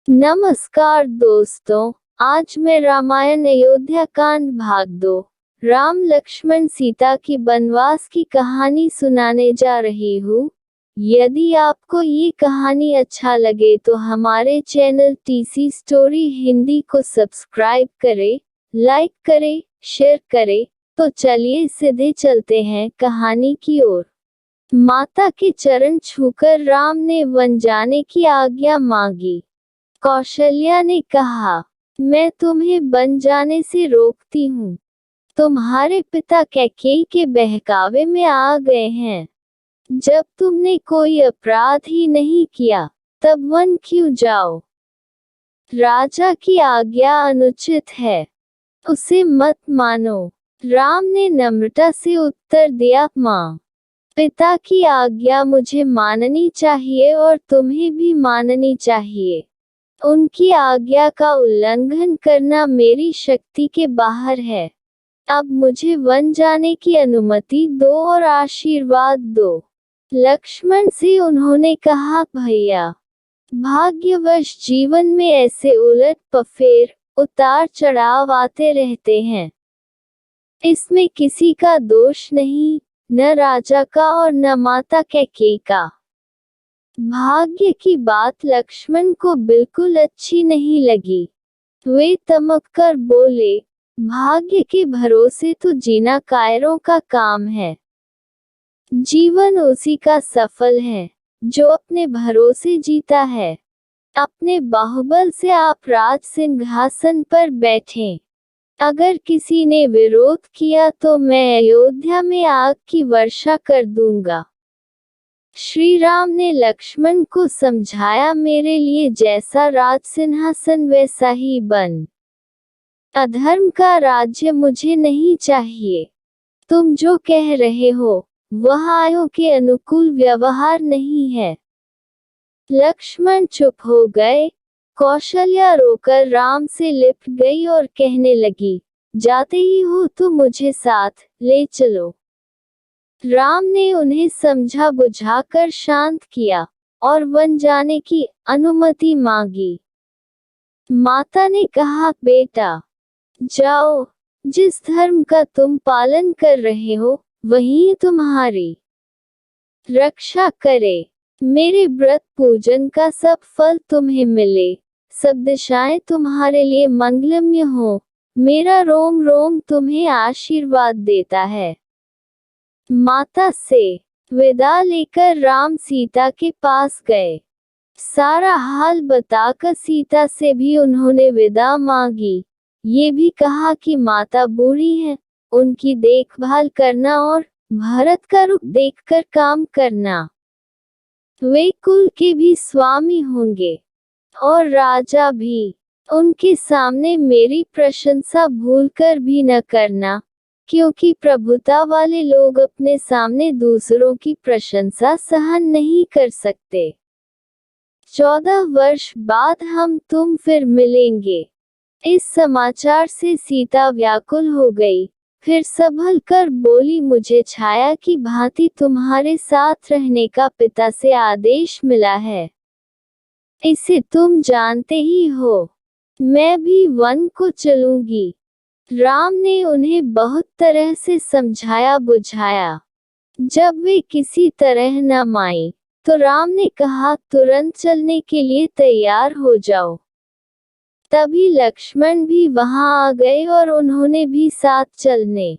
नमस्कार दोस्तों, आज मैं रामायण अयोध्या कांड भाग 2 राम लक्ष्मण सीता की वनवास की कहानी सुनाने जा रही हूँ। यदि आपको ये कहानी अच्छा लगे तो हमारे चैनल टीसी स्टोरी हिंदी को सब्सक्राइब करें, लाइक करें, शेयर करें। तो चलिए सीधे चलते हैं कहानी की ओर। माता के चरण छूकर राम ने वन जाने की आज्ञा मांगी। कौशल्या ने कहा, मैं तुम्हें वन जाने से रोकती हूँ। तुम्हारे पिता कैकेयी के बहकावे में आ गए हैं। जब तुमने कोई अपराध ही नहीं किया, तब वन क्यों जाओ? राजा की आज्ञा अनुचित है, उसे मत मानो। राम ने नम्रता से उत्तर दिया, माँ, पिता की आज्ञा मुझे माननी चाहिए और तुम्हें भी माननी चाहिए। उनकी आज्ञा का उल्लंघन करना मेरी शक्ति के बाहर है। अब मुझे वन जाने की अनुमति दो और आशीर्वाद दो। लक्ष्मण से उन्होंने कहा, भैया, भाग्यवश जीवन में ऐसे उलट पफेर, उतार चढ़ाव आते रहते हैं। इसमें किसी का दोष नहीं, न राजा का और न माता कैकेयी का। भाग्य की बात लक्ष्मण को बिल्कुल अच्छी नहीं लगी। वे तमककर बोले, भाग्य के भरोसे तो जीना कायरों का काम है। जीवन उसी का सफल है जो अपने भरोसे जीता है। अपने बाहुबल से आप राज सिंहासन पर बैठें। अगर किसी ने विरोध किया तो मैं अयोध्या में आग की वर्षा कर दूंगा। श्री राम ने लक्ष्मण को समझाया, मेरे लिए जैसा राज सिंहासन वैसा ही बन। अधर्म का राज्य मुझे नहीं चाहिए। तुम जो कह रहे हो, वह आयों के अनुकूल व्यवहार नहीं है। लक्ष्मण चुप हो गए। कौशल्या रोकर राम से लिपट गई और कहने लगी, जाते ही हो तो मुझे साथ ले चलो। राम ने उन्हें समझा बुझाकर शांत किया और वन जाने की अनुमति मांगी। माता ने कहा, बेटा, जाओ, जिस धर्म का तुम पालन कर रहे हो, वही तुम्हारी रक्षा करे। मेरे व्रत पूजन का सब फल तुम्हें मिले। सब दिशाएं तुम्हारे लिए मंगलमय हो। मेरा रोम रोम तुम्हें आशीर्वाद देता है। माता से विदा लेकर राम सीता के पास गए। सारा हाल बताकर सीता से भी उन्होंने विदा मांगी। ये भी कहा कि माता बूढ़ी हैं, उनकी देखभाल करना और भरत का रुख देखकर काम करना। वे कुल के भी स्वामी होंगे और राजा भी। उनके सामने मेरी प्रशंसा भूलकर भी न करना, क्योंकि प्रभुता वाले लोग अपने सामने दूसरों की प्रशंसा सहन नहीं कर सकते। 14 वर्ष बाद हम तुम फिर मिलेंगे। इस समाचार से सीता व्याकुल हो गई। फिर संभल कर बोली, मुझे छाया की भांति तुम्हारे साथ रहने का पिता से आदेश मिला है। इसे तुम जानते ही हो। मैं भी वन को चलूंगी। राम ने उन्हें बहुत तरह से समझाया बुझाया। जब वे किसी तरह न माने, तो राम ने कहा, तुरंत चलने के लिए तैयार हो जाओ। तभी लक्ष्मण भी वहां आ गए और उन्होंने भी साथ चलने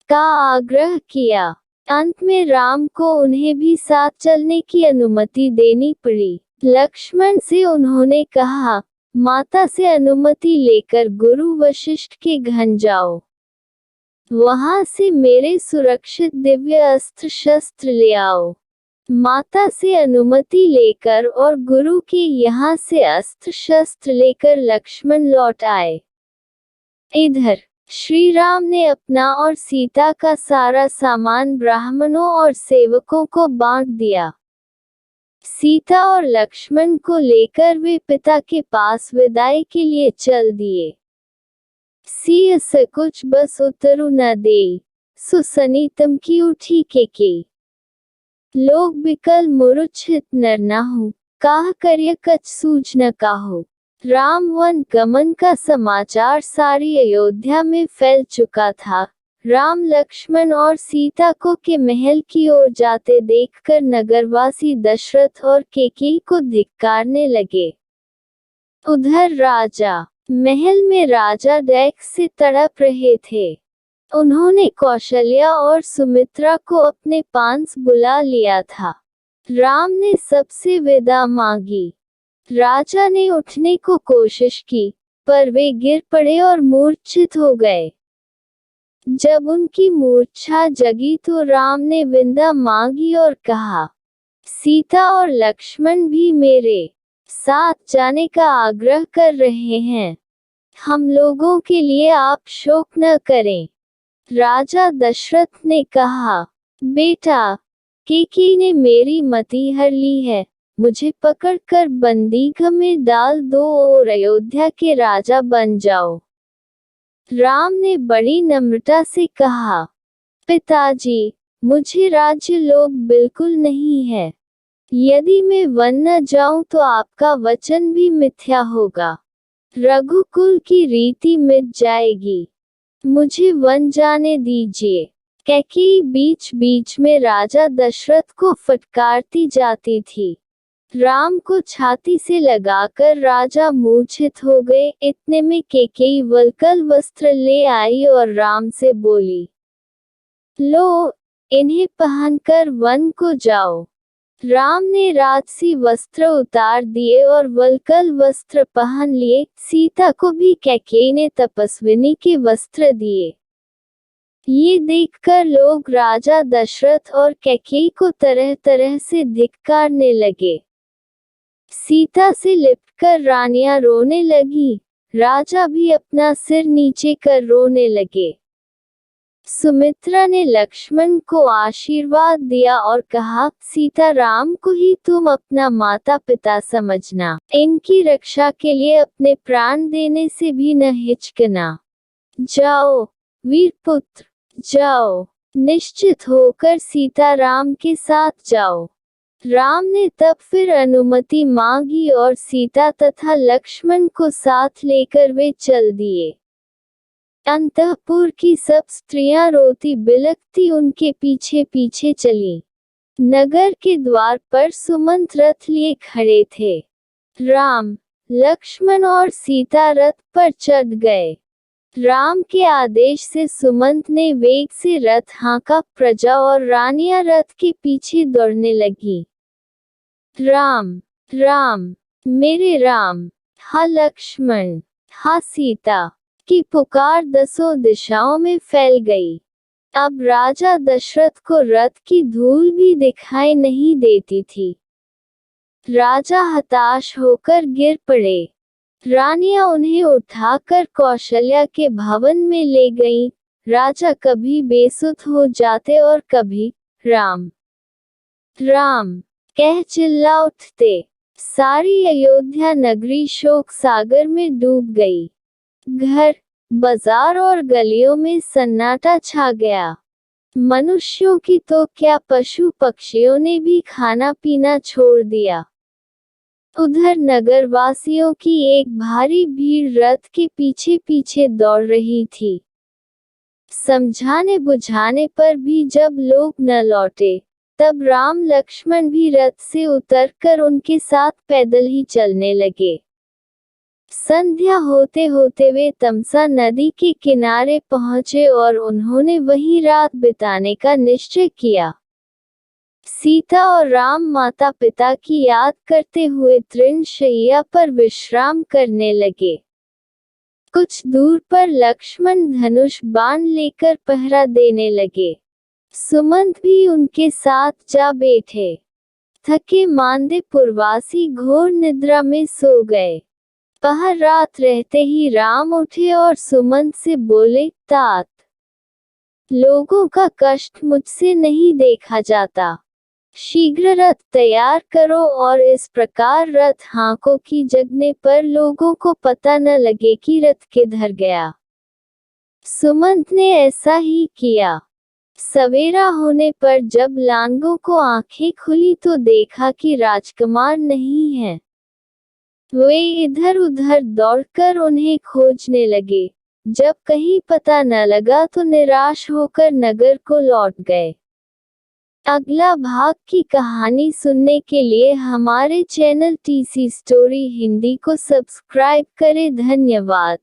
का आग्रह किया। अंत में राम को उन्हें भी साथ चलने की अनुमति देनी पड़ी। लक्ष्मण से उन्होंने कहा, माता से अनुमति लेकर गुरु वशिष्ठ के घन जाओ। वहां से मेरे सुरक्षित दिव्य अस्त्र शस्त्र ले आओ। माता से अनुमति लेकर और गुरु के यहाँ से अस्त्र शस्त्र लेकर लक्ष्मण लौट आए। इधर श्री राम ने अपना और सीता का सारा सामान ब्राह्मणों और सेवकों को बांट दिया। सीता और लक्ष्मण को लेकर वे पिता के पास विदाई के लिए चल दिए। सिय सकुच बस उतरु न देई, सुसनीतम की उठी के लोग बिकल मुरुच्छित नर नाहु, काह कर्य कछ सूझ न काहु। राम वन गमन का समाचार सारी अयोध्या में फैल चुका था। राम लक्ष्मण और सीता को के महल की ओर जाते देखकर नगरवासी दशरथ और कैकेयी को धिक्कारने लगे। उधर राजा महल में राजा डैक से तड़प रहे थे। उन्होंने कौशल्या और सुमित्रा को अपने पास बुला लिया था। राम ने सबसे विदा मांगी। राजा ने उठने को कोशिश की, पर वे गिर पड़े और मूर्छित हो गए। जब उनकी मूर्छा जगी तो राम ने विदा मांगी और कहा, सीता और लक्ष्मण भी मेरे साथ जाने का आग्रह कर रहे हैं। हम लोगों के लिए आप शोक न करें। राजा दशरथ ने कहा, बेटा, कैकेयी ने मेरी मति हर ली है। मुझे पकड़कर बंदीगृह में डाल दो और अयोध्या के राजा बन जाओ। राम ने बड़ी नम्रता से कहा, पिताजी, मुझे राज्य लोभ बिल्कुल नहीं है। यदि मैं वन न जाऊं तो आपका वचन भी मिथ्या होगा। रघुकुल की रीति मिट जाएगी। मुझे वन जाने दीजिए। कैकेयी बीच बीच में राजा दशरथ को फटकारती जाती थी। राम को छाती से लगाकर राजा मूर्छित हो गए। इतने में कैकेयी वल्कल वस्त्र ले आई और राम से बोली, लो, इन्हें पहनकर वन को जाओ। राम ने राजसी वस्त्र उतार दिए और वल्कल वस्त्र पहन लिए। सीता को भी कैकेयी ने तपस्विनी के वस्त्र दिए। ये देखकर लोग राजा दशरथ और कैकेयी को तरह तरह से धिक्कारने लगे। सीता से लिपटकर रानियां रोने लगी। राजा भी अपना सिर नीचे कर रोने लगे। सुमित्रा ने लक्ष्मण को आशीर्वाद दिया और कहा, सीता राम को ही तुम अपना माता पिता समझना। इनकी रक्षा के लिए अपने प्राण देने से भी न हिचकना। जाओ वीरपुत्र, जाओ। निश्चित होकर सीता राम के साथ जाओ। राम ने तब फिर अनुमति मांगी और सीता तथा लक्ष्मण को साथ लेकर वे चल दिए। अंतःपुर की सब स्त्रियां रोती बिलखती उनके पीछे पीछे चलीं। नगर के द्वार पर सुमंत रथ लिए खड़े थे। राम, लक्ष्मण और सीता रथ पर चढ़ गए। राम के आदेश से सुमंत ने वेग से रथ हाँका। प्रजा और रानियां रथ के पीछे दौड़ने लगी। राम, राम, मेरे राम, हा लक्ष्मण, हा सीता की पुकार दसों दिशाओं में फैल गई। अब राजा दशरथ को रथ की धूल भी दिखाई नहीं देती थी। राजा हताश होकर गिर पड़े। रानियां उन्हें उठाकर कौशल्या के भवन में ले गईं। राजा कभी बेसुध हो जाते और कभी राम, राम कह चिल्ला उठते। सारी अयोध्या नगरी शोक सागर में डूब गई। घर, बाजार और गलियों में सन्नाटा छा गया। मनुष्यों की तो क्या, पशु पक्षियों ने भी खाना पीना छोड़ दिया। उधर नगरवासियों की एक भारी भीड़ रथ के पीछे पीछे दौड़ रही थी। समझाने बुझाने पर भी जब लोग न लौटे, तब राम लक्ष्मण भी रथ से उतरकर उनके साथ पैदल ही चलने लगे। संध्या होते होते वे तमसा नदी के किनारे पहुंचे और उन्होंने वहीं रात बिताने का निश्चय किया। सीता और राम माता पिता की याद करते हुए तृणशैया पर विश्राम करने लगे। कुछ दूर पर लक्ष्मण धनुष बाण लेकर पहरा देने लगे। सुमंत भी उनके साथ जा बैठे। थके मांदे पुरवासी घोर निद्रा में सो गए। पहर रात रहते ही राम उठे और सुमंत से बोले, तात, लोगों का कष्ट मुझसे नहीं देखा जाता। शीघ्र रथ तैयार करो और इस प्रकार रथ हाँको कि जगने पर लोगों को पता न लगे कि रथ किधर गया। सुमंत ने ऐसा ही किया। सवेरा होने पर जब लांगों को आंखें खुली तो देखा कि राजकुमार नहीं है। वे इधर उधर दौड़कर उन्हें खोजने लगे। जब कहीं पता न लगा तो निराश होकर नगर को लौट गए। अगला भाग की कहानी सुनने के लिए हमारे चैनल टीसी स्टोरी हिंदी को सब्सक्राइब करें। धन्यवाद।